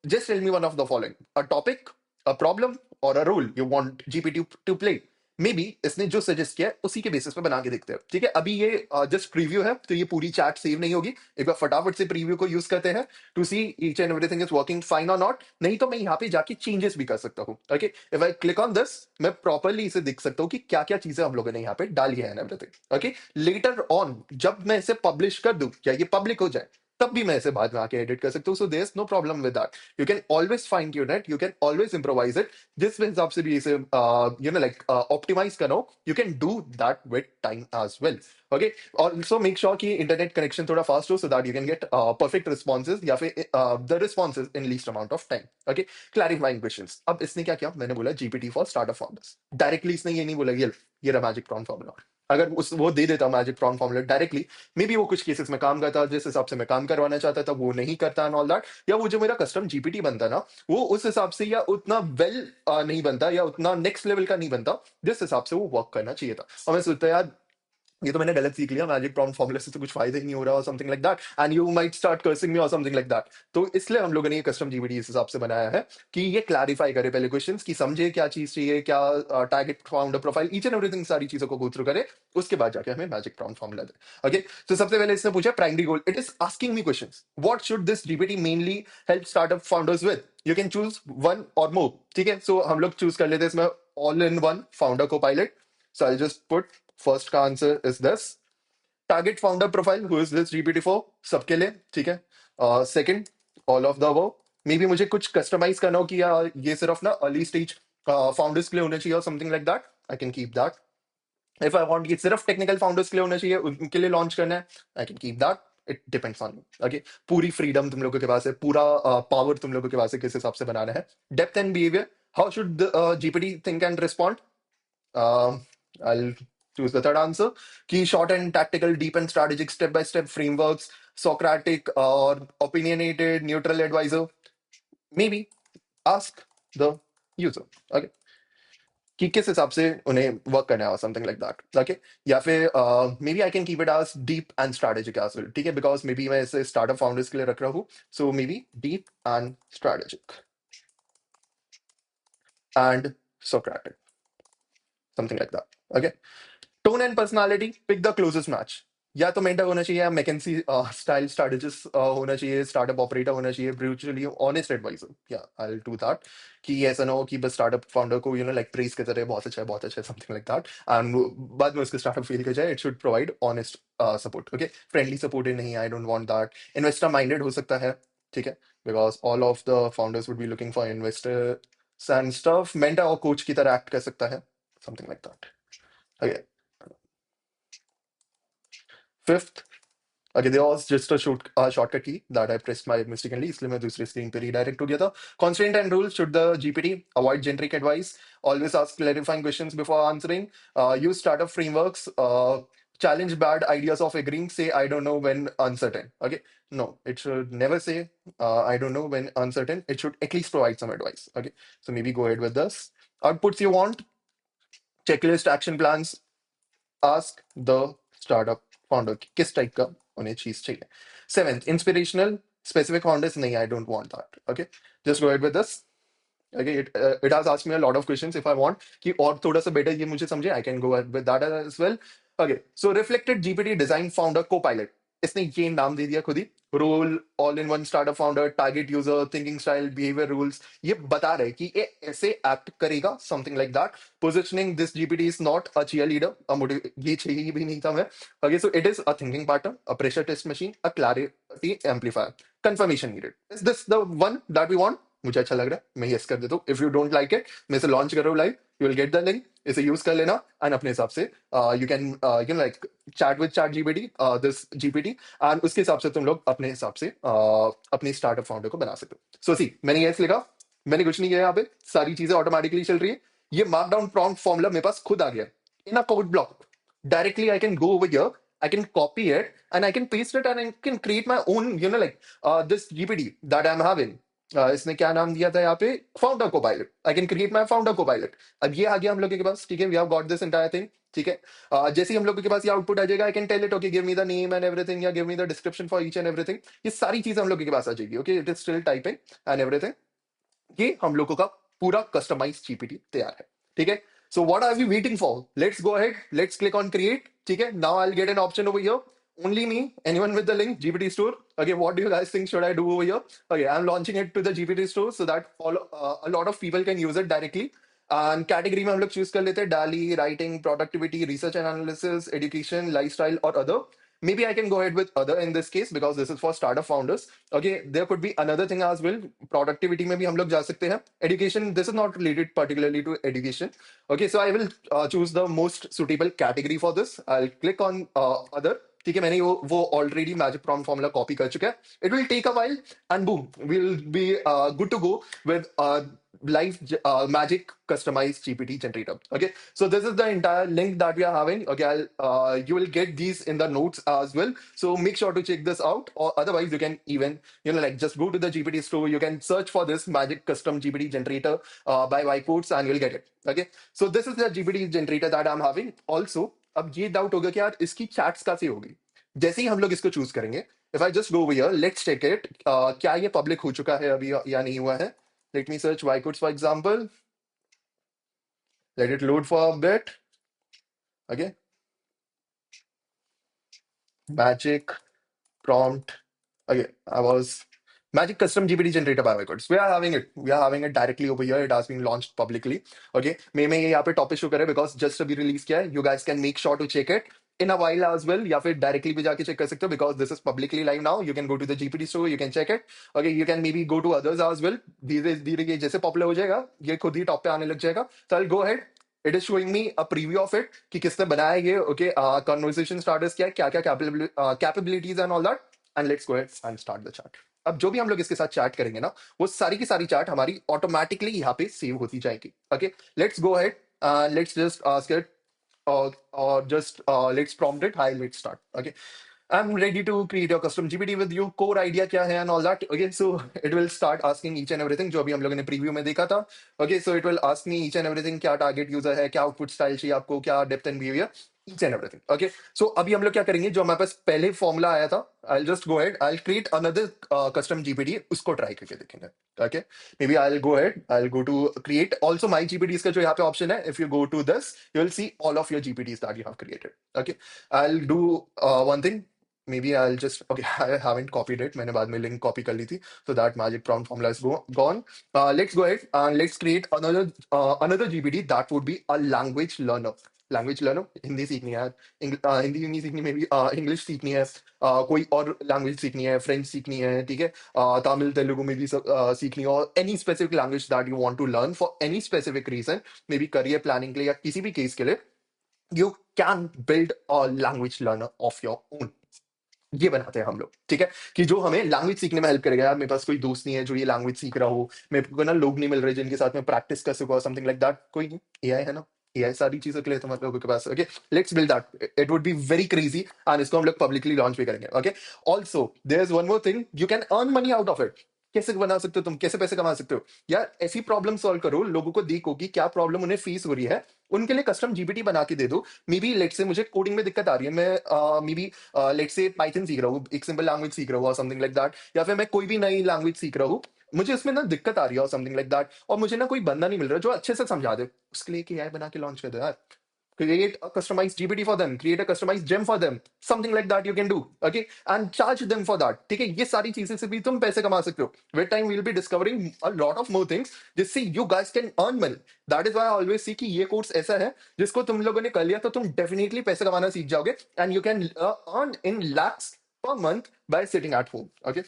just tell me one of the following: a topic, a problem, or a role you want GPT to play. May be इसने जो suggest किया है उसी के basis पे बना के देखते हैं. ठीक है, अभी ये जस्ट प्रीव्यू है, तो ये पूरी चैट सेव नहीं होगी. एक बार फटाफट से प्रीव्यू को यूज करते हैं to see each and everything is working fine और नॉट. नहीं तो मैं यहाँ पे जाके चेंजेस भी कर सकता हूँ. Okay, if I click on this, मैं प्रॉपरली इसे देख सकता हूँ कि क्या क्या चीजें हम लोगों ने यहाँ पे डाली है and everything. Okay, later on जब मैं इसे पब्लिश कर दूं, या ये पब्लिक हो जाए, तब भी मैं इसे बाद में आके एडिट कर सकता हूँ. So there is no problem with that. You can always fine tune it, you can always improvise it. जिस भी हिसाब से भी इसे यू नो लाइक ऑप्टिमाइज करो, you can do that with time as well. Okay, also make sure कि internet connection थोड़ा fast हो, so that you can get perfect responses, या फिर the responses in least amount of time. Okay, clarifying questions. अब इसने क्या किया, मैंने बोला GPT for startup founders, directly इसने ये नहीं बोला ये रहा मैजिक प्रॉम्प्ट फॉर्मूला. अगर उस वो दे देता magic prompt formula directly, may be वो कुछ केसेस में काम करता, जिस हिसाब से मैं काम करवाना चाहता था वो नहीं करता एंड ऑल दैट, या वो जो मेरा कस्टम जीपीटी बनता ना, वो उस हिसाब से या उतना वेल नहीं बनता, या उतना नेक्स्ट लेवल का नहीं बनता जिस हिसाब से वो वर्क करना चाहिए था। और मैं सोचता यार ये तो मैंने गलत सीख लिया, मैजिक प्रॉम्प्ट फॉर्मूला से तो कुछ फायदा ही नहीं हो रहा, और something like that, and you might start cursing me और समथिंग लाइक दैट। तो इसलिए हम लोगों ने ये कस्टम जीपीटी इस हिसाब से बनाया है कि ये क्लैरिफाई करे पहले क्वेश्चंस, कि समझे क्या चीज चाहिए, क्या target founder profile, each and everything, सारी चीजों को गो थ्रू करे, उसके बाद जाके हमें मैजिक प्रॉम्प्ट फॉर्मूला दे। ओके, तो सबसे पहले इसने पूछा primary goal, it is asking me questions, what should this GPT mainly help startup founders with, you can choose one और मोर। ठीक है, सो हम लोग चूज कर लेते हैं इसमें all in one founder copilot. So I just put first का answer is this, target founder profile who is this GPT for, सबके लिए। ठीक है, second all of the above, may be मुझे कुछ कस्टमाइज करना हो कि यार ये सिर्फ ना अर्ली स्टेज फाउंडर्स के लिए होना चाहिए और something like that, I can keep that. If I want ये सिर्फ टेक्निकल फाउंडर्स के लिए होना चाहिए, उनके लिए लॉन्च करना है, I can keep that. It depends on you. Okay, पूरी फ्रीडम तुम लोगों के पास है, पूरा पावर तुम लोगों के पास है किस हिसाब से बनाना है। Depth and behaviour, how should GPT think and respond, I'll choose the third answer. Key short and tactical, deep and strategic step-by-step frameworks, Socratic or opinionated, neutral advisor. Maybe ask the user. Okay. कि किस हिसाब से उन्हें work करना है, something like that. Okay, या फिर may be I can keep it as deep and strategic as well. ठीक है, बिकॉज मे बी मैं इसे स्टार्टअप फाउंडर्स के लिए रख रहा हूँ, so may be deep and strategic and Socratic, something like that. Okay, tone and personality, pick the closest match. या तो मेंटर होना चाहिए, या मैकेंसी स्टाइल स्ट्रैटेजिस्ट होना चाहिए, स्टार्टअप ऑपरेटर होना चाहिए, ब्रूचुअली ऑनेस्ट एडवाइजर। या आई विल डू दैट, कि ऐसा ना हो कि बस स्टार्टअप फाउंडर को लाइक प्रेज करते रहे, बहुत अच्छा है, बहुत अच्छा है, समथिंग लाइक दैट, एंड बाद में उसके स्टार्टअप फेल कर जाए। It should provide honest support. Okay, friendly support नहीं, I don't want that. Investor minded हो सकता है, ठीक है, because all of the founders would be looking for investor and stuff. Mentor और कोच की तरह एक्ट कर सकता है, something like that. Okay, fifth, okay, there was just a shortcut key that I pressed by mistakenly, इसलिए मैं दूसरी screen पे redirect हो गया था। Constraint and rules, should the GPT avoid generic advice, always ask clarifying questions before answering, use startup frameworks, challenge bad ideas of agreeing, say I don't know when uncertain. Okay, no, it should never say I don't know when uncertain. It should at least provide some advice. Okay, so maybe go ahead with this. Outputs you want, checklist, action plans, ask the startup founder कि किस type का उन्हें चीज चाहिए। Seventh, inspirational, specific founders नहीं, I don't want that. Okay, just go ahead with this. Okay, it has asked me a lot of questions. If I want कि और थोड़ा सा better ये मुझे समझे, I can go ahead with that as well. Okay, so reflected GPT design founder co-pilot, इसने ये नाम दे दिया खुद ही, role all in one startup founder, target user, thinking style, behaviour rules, ये बता रहे कि ये ऐसे एक्ट करेगा, something like that. Positioning, this GPT is not a cheerleader, ये चाहिए भी नहीं था मैं। Okay, so it is a thinking partner, a pressure test machine, a clarity amplifier, confirmation needed, is this the one that we want. मुझे अच्छा लग रहा है, मैं यस कर देता हूँ। If you don't like it, मैं इसे लॉन्च कर रहा हूँ live, you will get the link, इसे यूज कर लेना, एंड अपने हिसाब से you can like chat with chat GPT, this GPT, and उसके हिसाब से तुम लोग अपने हिसाब से अपने स्टार्टअप फाउंडर को बना सकते हो। सो सी, मैंने यस लिखा, मैंने कुछ नहीं किया, यहाँ पे सारी चीजें ऑटोमेटिकली चल रही है। ये मार्कडाउन प्रॉम्प्ट फॉर्मूला मेरे पास खुद आ गया in a code block. Directly I can go over here, I can copy it and I can paste it and I can create my own, like this GPT that I'm having. इसने क्या नाम दिया था यहाँ पे, founder को pilot. I can create my founder को pilot. अब ये आ गया हम लोग के पास, ठीक है, we have got this entire thing. ठीक है, जैसे ही हम लोग के पास ये आउटपुट आ जाएगा, I can tell it okay give me the name and everything, या give me the description for each and everything. ये सारी चीजें हम लोग के पास आ जाएगी। Okay, it is still typing and everything. ये हम लोगों का पूरा कस्टमाइज जीपीटी तैयार है। ठीक है, so what are we waiting for, let's go ahead, let's click on create. ठीक है, now I will get an option over here, only me, anyone with the link GPT store. Okay, what do you guys think should I do over here? Okay, I'm launching it to the GPT store so that a lot of people can use it directly. And category में हम लोग choose कर लेते हैं, डाली, writing, productivity, research and analysis, education, lifestyle और other. Maybe I can go ahead with other in this case because this is for startup founders. Okay, there could be another thing as well. Productivity में भी हम लोग जा सकते हैं. Education, this is not related particularly to education. Okay, so I will choose the most suitable category for this. I'll click on other. ठीक है, मैंने वो already magic prompt formula copy कर चुका है। It will take a while and boom, will be good to go with magic customized GPT generator. Okay, so this is the entire link that we are having. Okay, you will get these in the notes as well. So make sure to check this out, or otherwise you can even like just go to the GPT store. You can search for this magic custom GPT generator by Whiteboards and you'll get it. Okay, so this is the GPT generator that I'm having. Also, अब ये doubt होगा कि यार इसकी chats कैसे होगी जैसे ही हम लोग इसको चूज करेंगे. If I just go over here, let's check it. क्या ये पब्लिक हो चुका है अभी या नहीं हुआ है. Let me search Ycodes, for example. Let it load for a bit. Okay. Magic prompt. Okay. I was Magic custom GPT generator by Ycodes. We are having it. We are having it directly over here. It has been launched publicly. Okay. मैं ये यहाँ पे topic show करे because just अभी release किया है. You guys can make sure to check it in a while as well. या फिर directly भी जाके check कर सकते हो because this is publicly live now. You can go to the GPT store. You can check it. Okay. You can maybe go to others as well. धीरे धीरे ये जैसे पॉपुलर हो जाएगा ये खुद ही टॉप पे आने लग जाएगा. So I'll go ahead. It is showing me a preview of it कि किसने बनाया ये. Okay. Conversation starters क्या है, क्या capabilities and all that. And let's go ahead and start the chat. अब जो भी हम लोग इसके साथ चैट करेंगे ना वो सारी की सारी चैट हमारी ऑटोमेटिकली यहाँ पे सेव होती जाएगी. Okay, let's go ahead. Let's just ask it or just let's prompt it. Hi, let's start. Okay, I'm ready to create your custom GPT with you. Core idea क्या है and all that. Okay, so it will start asking each and everything जो अभी हम लोगों ने preview में देखा था. Okay, so it will ask me each and everything. क्या टारगेट यूजर है, क्या आउटपुट स्टाइल चाहिए आपको, क्या depth and behaviour, each and everything. Okay, so अभी हम लोग क्या करेंगे, जो हमारे पास पहले फॉर्मूला आया था, I'll just go ahead, I'll create another custom GPT, उसको ट्राई करके देखेंगे. Okay, maybe I'll go ahead, I'll go to create also my GPTs का जो यहाँ पे ऑप्शन है. If you go to this, you will see all of your GPTs that you have created. Okay, I'll do one thing. Maybe I'll just okay. I haven't copied it. मैंने बाद में link copy कर ली थी. So that magic prompt formula is gone. Let's go ahead and let's create another GPT that would be a language learner. Language learner, Hindi सीखनी है, हिंदी नहीं सीखनी, may be English सीखनी है, कोई और लैंग्वेज सीखनी है, फ्रेंच सीखनी है, ठीक है, तमिल तेलुगु में भी सीखनी है, और any specific language that you want to learn for any specific reason, may be career planning के लिए या किसी भी केस के लिए, you can build a language learner of your own. ये बनाते हैं हम लोग, ठीक है, कि जो हमें लैंग्वेज सीखने में हेल्प करेगा. यार मेरे पास कोई दोस्त नहीं है जो ये लैंग्वेज सीख रहा हो, मेरे को ना लोग नहीं मिल रहे जिनके साथ में प्रैक्टिस कर सकूं, समथिंग लाइक दैट. कोई नहीं, एआई है ना, एआई सारी चीजों के लिए तुम्हारे लोगों के पास. Okay, let's build that. It would be very crazy and इसको हम लोग पब्लिकली लॉन्च भी करेंगे. Okay, also there is one more thing, you can earn money out of it. कैसे बना सकते हो तुम, कैसे पैसे कमा सकते हो यार. ऐसी प्रॉब्लम सॉल्व करो, लोगों को देखो कि क्या प्रॉब्लम उन्हें फेस हो रही है, उनके लिए कस्टम जीपीटी बना के दे दो. मे बी लेट से मुझे कोडिंग में दिक्कत आ रही है, मैं मे बी लेट से पाइथन सीख रहा हूँ, एक सिंपल लैंग्वेज सीख रहा हूँ, समथिंग लाइक दैट, या फिर मैं कोई भी नई लैंग्वेज सीख रहा हूँ, मुझे उसमें ना दिक्कत आ रही है और समथिंग लाइक दैट, और मुझे ना कोई बंदा नहीं मिल रहा जो अच्छे से समझा दे. उसके लिए एआई बना के लॉन्च कर दो यार. Create a customized GPT for them, create a customized gem for them, something like that you can do. Okay, and charge them for that. ठीक है, ये सारी चीजें से भी तुम पैसे कमा सकते हो. With time we'll be discovering a lot of more things जिससे you guys can earn money. That is why I always see कि ये कोर्स ऐसा है जिसको तुम लोगों ने कर लिया तो तुम डेफिनेटली पैसे कमाना सीख जाओगे, and you can earn in lakhs per month by sitting at home. Okay,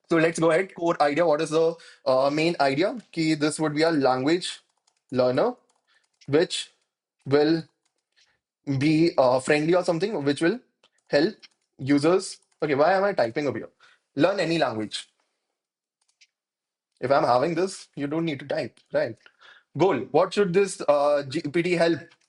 so let's go ahead. Core idea, what is the main idea? Ki this would be a language learner which will be friendly or something, which will help users. Okay, why am I typing over here? Learn any language. If I'm having this, you don't need to type, right? Goal. What should this GPT help?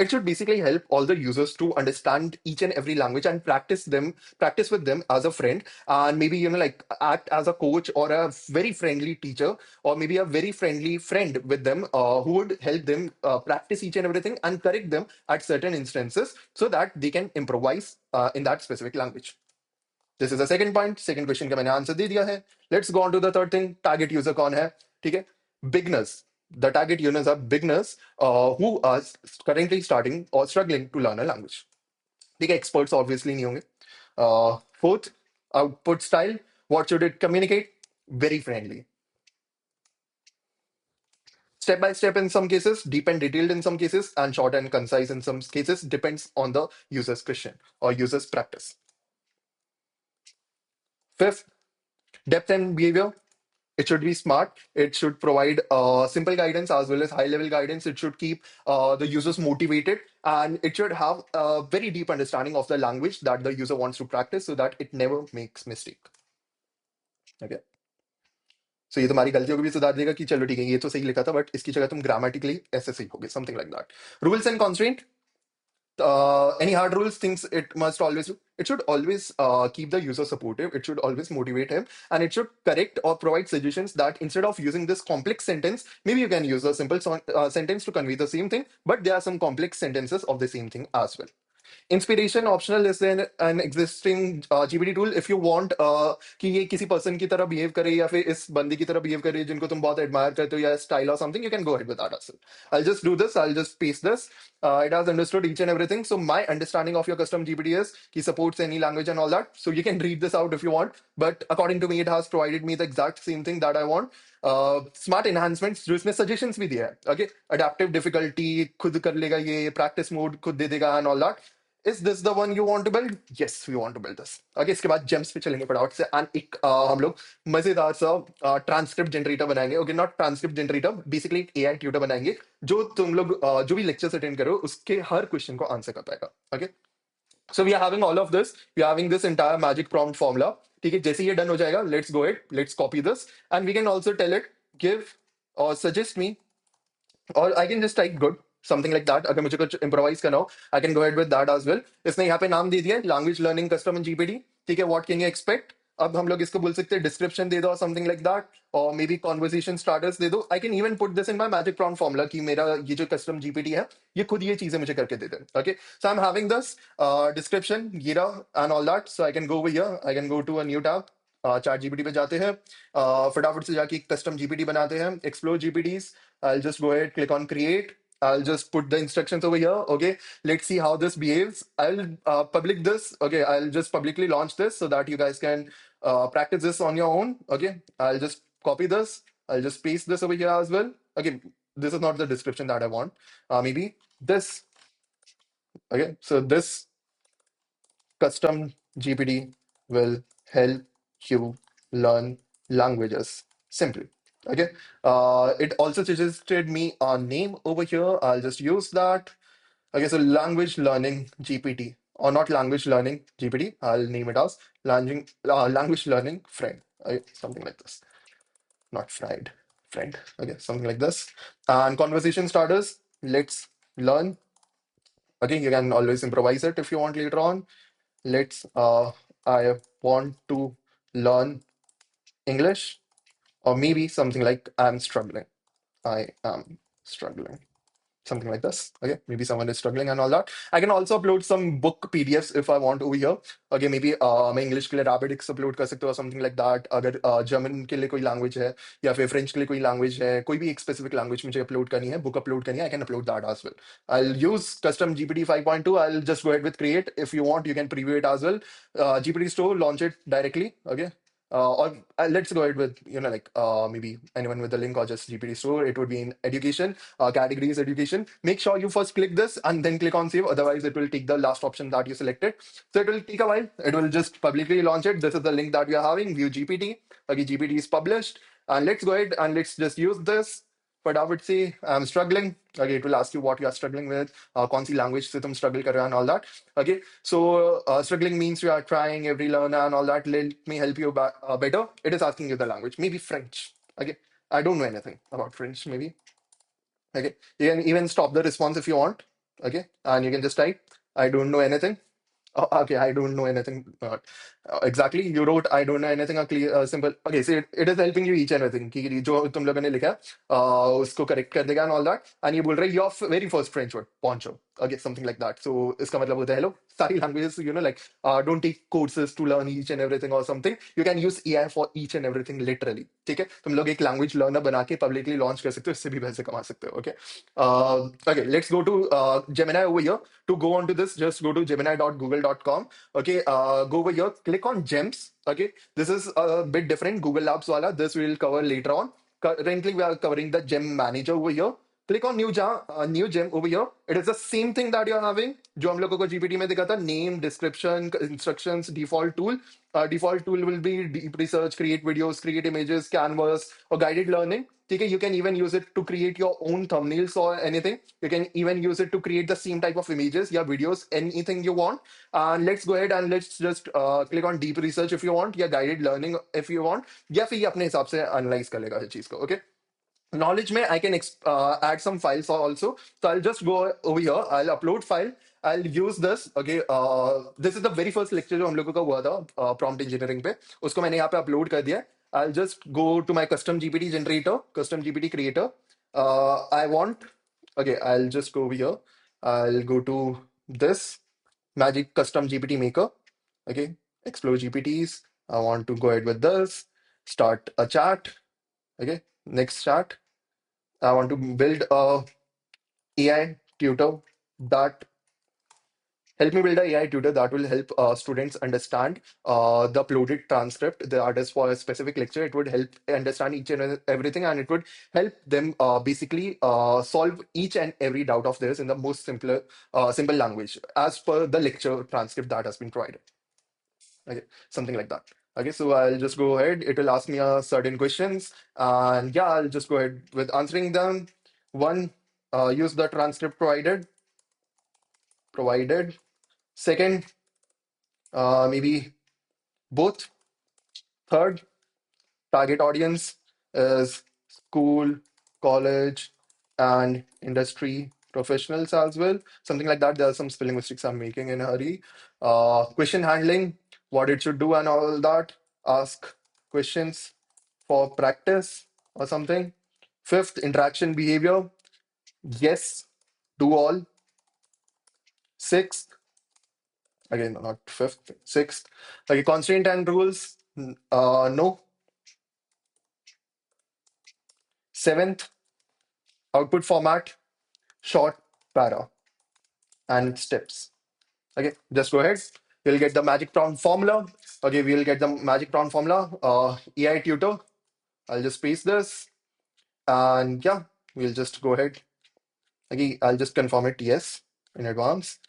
It should basically help all the users to understand each and every language and practice with them as a friend, and maybe like act as a coach or a very friendly teacher, or maybe a very friendly friend with them, who would help them practice each and everything and correct them at certain instances so that they can improvise in that specific language. This is the second point. Second question का मैंने answer दे दिया है. Let's go on to the third thing. Target user कौन है? ठीक है, beginners. The target users are beginners who are currently starting or struggling to learn a language. ठीक है, experts obviously नहीं होंगे. Fourth, output style. What should it communicate? Very friendly. Step by step in some cases, deep and detailed in some cases, and short and concise in some cases. Depends on the user's question or user's practice. Fifth, depth and behavior. It should be smart. It should provide simple guidance as well as high level guidance. It should keep the users motivated, and it should have a very deep understanding of the language that the user wants to practice so that it never makes mistake. Okay. सो ये तुम्हारी गलतियों को भी सुधार देगा कि चलो ठीक है, ये तो सही लिखा था बट इसकी जगह तुम ग्रामेटिकली ऐसे सीखोगे, something like that. Rules and constraint. Any hard rules, things it must always do. It should always keep the user supportive. It should always motivate him, and it should correct or provide suggestions that instead of using this complex sentence, maybe you can use a simple sentence to convey the same thing, but there are some complex sentences of the same thing as well. Inspiration optional is an existing GPT tool. If you want कि ये किसी person की तरह behave करे या फिर इस बंदी की तरह बिहेव करे जिनको तुम बहुत एडमायर करते हो या स्टाइल और something, you can go ahead with that also. I just do this, I just paste this. It has understood each and everything. So my understanding of your custom GPT is he supports any language and all that. So you can read this out if you want. But according to me, it has provided me the exact same thing that I want. Smart enhancements जो इसमें suggestions भी दिया है. Okay, adaptive difficulty खुद कर लेगा, ये practice mode खुद दे देगा and all that. Is this the one you want to build? Yes, we want to build this. Okay, इसके बाद जेम्स पे चलेंगे फटाफट से. एंड एक हम लोग मजेदार सा ट्रांसक्रिप्ट जनरेटर बनाएंगे. Okay, not transcript generator, basically एक एआई ट्यूटर बनाएंगे जो तुम लोग जो भी लेक्चर्स अटेंड करो उसके हर क्वेश्चन को आंसर कर पाएगा. Okay, so we are having all of this, we are having this entire magic prompt formula. ठीक है, जैसे ये डन हो जाएगा, let's go it, let's copy this and we can also tell it give और suggest me, और I can just type good, something like that. अगर मुझे कुछ इम्प्रोवाइज करना हो I can go head with that as well. इसने यहाँ पे नाम दे दिया है लैंग्वेज लर्निंग कस्टम इन जीपीटी. ठीक है, व्हाट कैन यू एक्सपेक्ट. अब हम लोग इसको बोल सकते हैं डिस्क्रिप्शन दे दो, समथिंग लाइक दैट, और मे बी कॉन्वर्सेशन स्टार्टर्स दे दो. I can even put this in my magic prompt formula कि मेरा ये जो कस्टम जीपीटी है ये खुद ये चीजें मुझे करके दे दे. Okay, so I am having this description गिरा and all that. So I can go over here, I can go to a new tab. Chat GPT पे जाते हैं, फटाफट से जाके कस्टम जीपीटी बनाते हैं, explore जीपीटीज. I'll just go ahead, click on create. I'll just put the instructions over here. Okay, let's see how this behaves. I'll public this. Okay, I'll just publicly launch this so that you guys can practice this on your own. Okay, I'll just copy this. I'll just paste this over here as well. Okay, this is not the description that I want. Maybe this. Okay, so this custom GPT will help you learn languages simply. Okay. It also suggested me a name over here. I'll just use that. Okay, so language learning GPT, or not language learning GPT. I'll name it as language learning friend. Okay, something like this. Not fried, friend. Okay, something like this. And conversation starters. Let's learn. Okay, you can always improvise it if you want later on. Let's I want to learn English, or maybe something like I'm struggling. I am struggling, something like this. Okay, maybe someone is struggling and all that. I can also upload some book PDFs if I want over here. Okay, maybe मैं English के लिए रैपिडिक्स upload कर सकते हो, something like that. अगर German के लिए कोई लैंग्वेज है या फिर फ्रेंच के लिए कोई लैंग्वेज है, कोई भी एक स्पेसिफिक लैंग्वेज मुझे अपलोड करनी है, बुक अपलोड करनी है, I can upload that as well. I'll use custom GPT 5.2. I'll just go ahead with create. If you want, you can preview it as well. GPT store, launch it directly. Okay. Or let's go ahead with, like maybe anyone with the link or just GPT store. It would be in education, categories education. Make sure you first click this and then click on save. Otherwise, it will take the last option that you selected. So it will take a while. It will just publicly launch it. This is the link that we are having. View GPT. Okay, GPT is published. And let's go ahead and let's just use this. But I would say I'm struggling. Okay, it will ask you what you are struggling with, कौन सी language से तुम struggle कर रहे हो and all that. Okay, so struggling means you are trying every learner and all that. Let me help you better. It is asking you the language, maybe French. Okay, I don't know anything about French. Maybe. Okay, you can even stop the response if you want. Okay, and you can just type, I don't know anything. Oh, okay, I don't know anything. Exactly, you wrote I don't know anything. A clear, simple. Okay, so it is helping you each and everything. कि जो तुम लोगों ने लिखा है, उसको correct कर देगा and all that. And ये बोल रहा है your very first French word, poncho. Okay, something like that. So इसका मतलब होता है hello. सारी languages, like don't take courses to learn each and everything or something. You can use AI for each and everything literally. ठीक है, तुम लोग एक language learner बना के publicly launch कर सकते हो, इससे भी पैसे कमा सकते हो. Okay. Okay, let's go to Gemini over here. To go on to this, just go to gemini.google.com. Okay, go over here, click on gems. Okay, this is a bit different. Google Labs wala. This we'll cover later on. Currently, we are covering the gem manager over here. Click on new gem over here. It is the same thing that you're having. जो हम लोगों को GPT में दिखा था, name, description, instructions, default tool. Default tool will be deep research, create videos, create images, canvas, or guided learning. ठीक है, you can even use it to create your own thumbnails or anything. You can even use it to create the same type of images, yeah, videos, anything you want. And let's go ahead and let's just click on deep research if you want, या guided learning if you want, या फिर ये अपने हिसाब से analyse कर लेगा हर चीज को. Okay, knowledge may I can add some files also. So I'll just go over here. I'll upload file. I'll use this. Okay. This is the very first lecture जो हम लोगों का हुआ था prompt engineering पे. उसको मैंने यहाँ पे upload कर दिया. I'll just go to my custom GPT generator, custom GPT creator. I want. Okay. I'll just go over here. I'll go to this Magic Custom GPT Maker. Okay. Explore GPTs. I want to go ahead with this. Start a chat. Okay. Next chat. I want to build a AI tutor that help me build a AI tutor that will help students understand the uploaded transcript. That is for a specific lecture. It would help understand each and everything, and it would help them basically solve each and every doubt of theirs in the most simple language as per the lecture transcript that has been provided. Okay, something like that. Okay, so I'll just go ahead. It will ask me certain questions, and yeah, I'll just go ahead with answering them. One, use the transcript provided. Second, maybe both. Third, target audience is school, college, and industry professionals as well. Something like that. There are some spelling mistakes I'm making in a hurry. Question handling, what it should do, and all that. Ask questions for practice or something. Fifth, interaction behavior. Yes, do all. Sixth, again, not fifth, sixth. Okay, constraint and rules. No. Seventh, output format, short para and steps. Okay, just go ahead. You'll get the magic prompt formula. Okay, we'll get the magic prompt formula. AI tutor. I'll just paste this, and yeah, we'll just go ahead. Okay, I'll just confirm it yes in advance.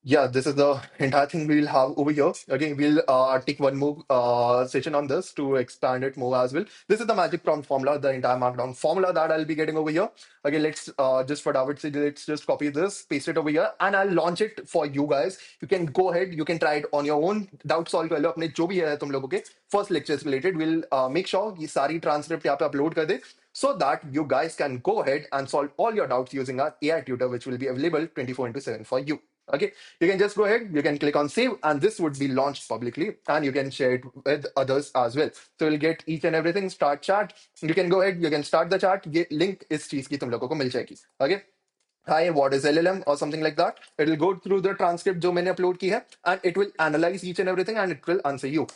Yeah, this is the entire thing we'll have over here. Again, we'll take one more session on this to expand it more as well. This is the magic prompt formula, the entire markdown formula that I'll be getting over here. Okay, let's just for David say, let's just copy this, paste it over here, and I'll launch it for you guys. You can go ahead, you can try it on your own. Doubt solve कर लो अपने जो भी है तुम लोगों के first lectures related. We'll make sure ये सारी transcript यहाँ पे upload कर दे so that you guys can go ahead and solve all your doubts using our AI tutor, which will be available 24/7 for you. Okay, you can just go ahead, you can click on save, and this would be launched publicly, and you can share it with others as well. So you'll get each and everything. Start chat. You can go ahead, you can start the chat. ये link इस चीज की तुम लोगों को मिल जाएगी. Okay. Hi, what is LLM or something like that? It will go through the transcript जो मैंने upload की है, and it will analyze each and everything, and it will answer you.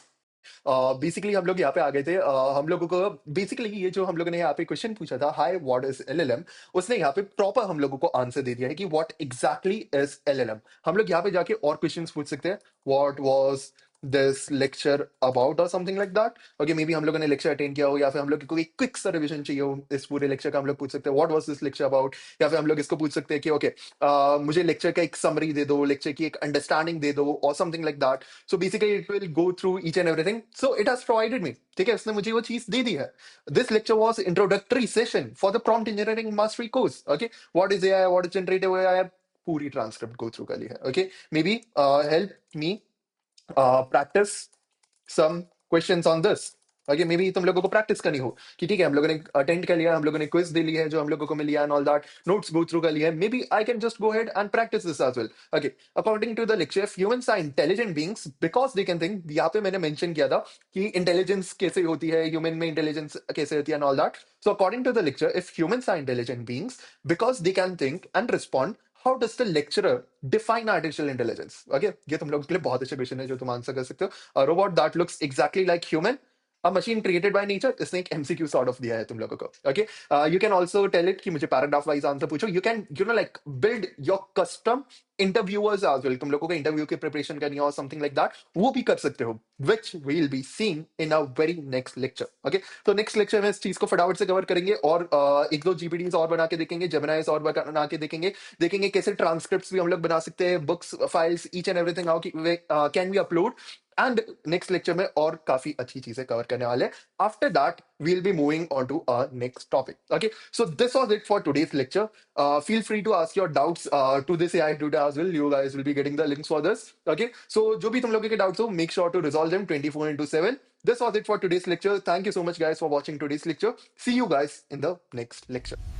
Basically हम लोग यहाँ पे आ गए थे. हम लोगों को बेसिकली ये जो हम लोगों ने यहाँ पे क्वेश्चन पूछा था, हाई व्हाट इज एलएलएम, उसने यहाँ पे प्रॉपर हम लोगों को आंसर दे दिया है कि व्हाट एग्जैक्टली इज एलएलएम. हम लोग यहाँ पे जाके और क्वेश्चंस पूछ सकते हैं. What was this lecture about और something like that. Okay, may be हम लोगों ने लेक्चर अटेंड किया हो, या फिर हम लोग को कोई क्विक सा रिविजन चाहिए हो इस पूरे लेक्चर का, हम लोग पूछ सकते हैं what was this lecture about. या फिर हम लोग इसको पूछ सकते हैं कि ओके, मुझे लेक्चर का एक समरी दे दो, लेक्चर की एक अंडरस्टैंडिंग दे दो और something like that. So basically, it will go through each and everything. So it has provided me. ठीक है, इसने मुझे वो चीज दे दी है. This lecture was introductory session for the prompt engineering mastery course. Okay, what is AI? What is generative AI? पूरी transcript go through कर ली है. Okay, maybe help me practice some questions on this. Okay, may B तुम लोगों को practice करनी हो कि ठीक है, हम लोगों ने अटेंड कर लिया, हम लोगों ने क्विज दे लिया है जो हम लोगों को मिली है, and all that notes go through कर लिया है. May be I can just go head and practice this as well. Okay, according to the lecture, if humans are intelligent beings because they can think. यहाँ पे मैंने mention किया था कि intelligence कैसे होती है, ह्यूमन में इंटेलिजेंस कैसे होती है, and all that. So according to the lecture, if humans are intelligent beings because they can think and respond, how does the lecturer define artificial intelligence? Okay, ये तुम लोगों के लिए बहुत अच्छा क्वेश्चन है जो तुम आंसर कर सकते हो. A robot that looks exactly like human, a machine created by nature. इसने एक MCQ sort of दिया है तुम लोगों को. Okay, you can also tell it कि मुझे paragraph wise आंसर पूछो. You can like build your custom interviewers as well. तुम लोगों को इंटरव्यू की प्रिपरेशन करनी हो or something like that, वो भी कर सकते हो, which we'll be seeing in our very next lecture. Okay, तो next lecture में इस चीज को फटाफट से कवर करेंगे और एक दो GPTs और बना के देखेंगे, Geminis और बना के देखेंगे कैसे ट्रांसक्रिप्ट्स भी हम लोग बना सकते हैं, books, files, each and everything how can we upload. And next lecture में और काफी अच्छी चीजें कवर करने वाले हैं. After that we'll be moving on to our next topic. Okay, so this was it for today's lecture. Feel free to ask your doubts to this AI tutor as well. You guys will be getting the links for this. Okay, so जो भी तुम लोगों के doubts हो, make sure to resolve them 24/7. This was it for today's lecture. Thank you so much guys for watching today's lecture. See you guys in the next lecture.